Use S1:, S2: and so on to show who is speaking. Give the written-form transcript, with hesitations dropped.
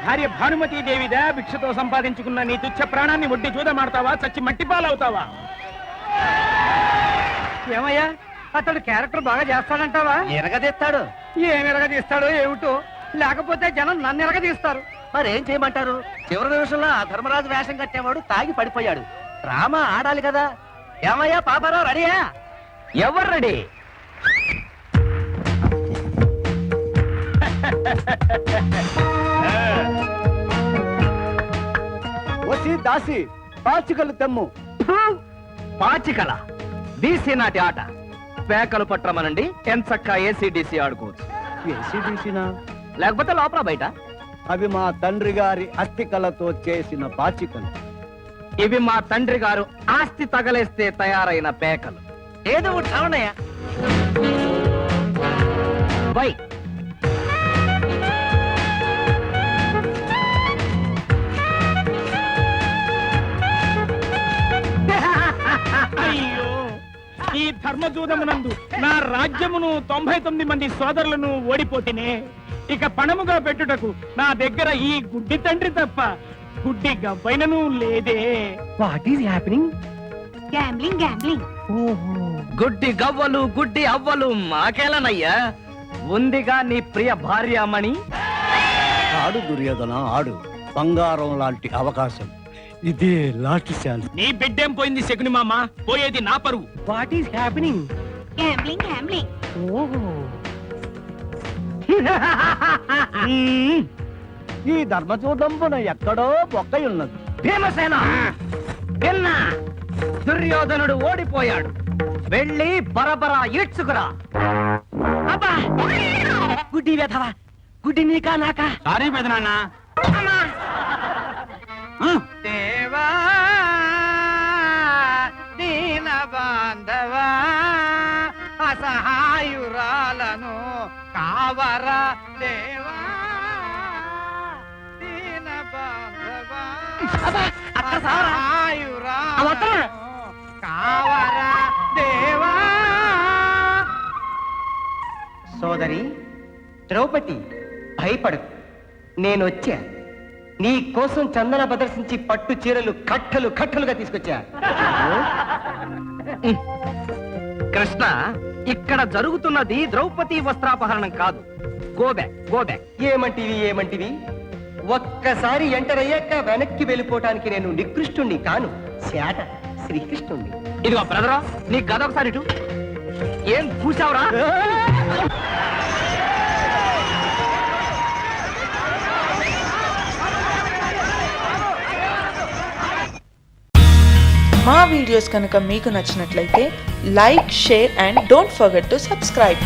S1: భార్య భానుమతి దేవిదా? భిక్షతో సంపాదించుకున్న నీ తుచ్చ ప్రాణాన్ని ఒడ్డి చూదమాడతావా? చచ్చి మట్టి పాలవుతావా?
S2: ఏమయ్యా, అతడు క్యారెక్టర్ బాగా చేస్తాడంటావా?
S3: ఎరగదీస్తాడు.
S2: ఏం ఎరగదీస్తాడో ఏమిటో, లేకపోతే జనం నన్ను ఎరగదీస్తారు.
S3: మరేం చేయమంటారు? చివరి నిమిషంలో ఆ ధర్మరాజు వేషం కట్టేవాడు తాగి పడిపోయాడు. డ్రామా ఆడాలి కదా. ఏమయ్యా పాపారావు, రెడీయా?
S1: ఎవరు రెడీ?
S2: వచ్చి దాసి పాచికలు తెమ్ము.
S3: పాచికల బీసీ నాటి ఆట. పేకలు పట్టమనండి, ఎంచక్క ఏసీడీసీ ఆడుకోవచ్చు.
S2: ఏసీడీసీనా?
S3: లేకపోతే లోపల బయట.
S2: అవి మా తండ్రి గారి అస్థికలతో చేసిన పాచికలు.
S3: ఇవి మా తండ్రి గారు ఆస్తి తగలేస్తే తయారైన పేకలు. ఏదో ఒకటి చావనయ్యా. బై
S1: అయ్యో, ఈ ధర్మజూదమునందు నా రాజ్యమును 99 మంది సోదరులను ఓడిపోతేనే ఇక పణముగా పెట్టుటకు నా దగ్గర ఈ గుడ్డి తండ్రి తప్ప గుడ్డి గవ్వైనను లేదే.
S3: What is happening?
S4: Gambling gambling.
S3: గుడ్డి గవ్వలు గుడ్డి అవ్వలు మాకేలనయ్యా. ఉందిగా నీ ప్రియ భార్యామణి.
S2: ఆడు దుర్యోధన, ఆడు. బంగారం లాంటి అవకాశం ఇదే. Last chance.
S1: నీ బిడ్డేం పోయింది శకుని మామ? పోయేది నా పరువు.
S3: What is happening?
S4: Gambling gambling.
S2: ఈ ధర్మచూడంబున ఎక్కడో బొక్కై ఉన్నది.
S3: భీమసేన విన్నా, దుర్యోధనుడు ఓడిపోయాడు. వెళ్ళి బరబరా ఈడ్చుకురా. అబ్బా, గుడ్డి వెధవా, గుడ్డి నీకా నాకా?
S1: సారీ పెదనాన్న.
S2: దేవా దీన బాంధవా, అసహాయురాలను కావరా. దేవా దీన బాంధవా, అసహాయురాలను కావరా. దేవా.
S3: సోదరి ద్రౌపది, భయపడకు. నేనొచ్చా. నీ కోసం చందన ప్రదర్శించి పట్టు చీరలు కట్టలు కట్టలుగా తీసుకొచ్చా. కృష్ణ, ఇక్కడ జరుగుతున్నది ద్రౌపది వస్త్రాపహరణం కాదు. Go back go back. ఏమంటివి? ఒక్కసారి ఎంటర్ అయ్యాక వెనక్కి వెళ్ళిపోవటానికి నేను నికృష్టుణ్ణి కాను, శాట శ్రీకృష్ణుణ్ణి. ఇదిగో బ్రదరా, నీ గద ఒకసారి ఇటు. ఏం చూసావురా?
S5: మా వీడియోస్ కనుక మీకు నచ్చినట్లయితే like, share and don't forget to subscribe.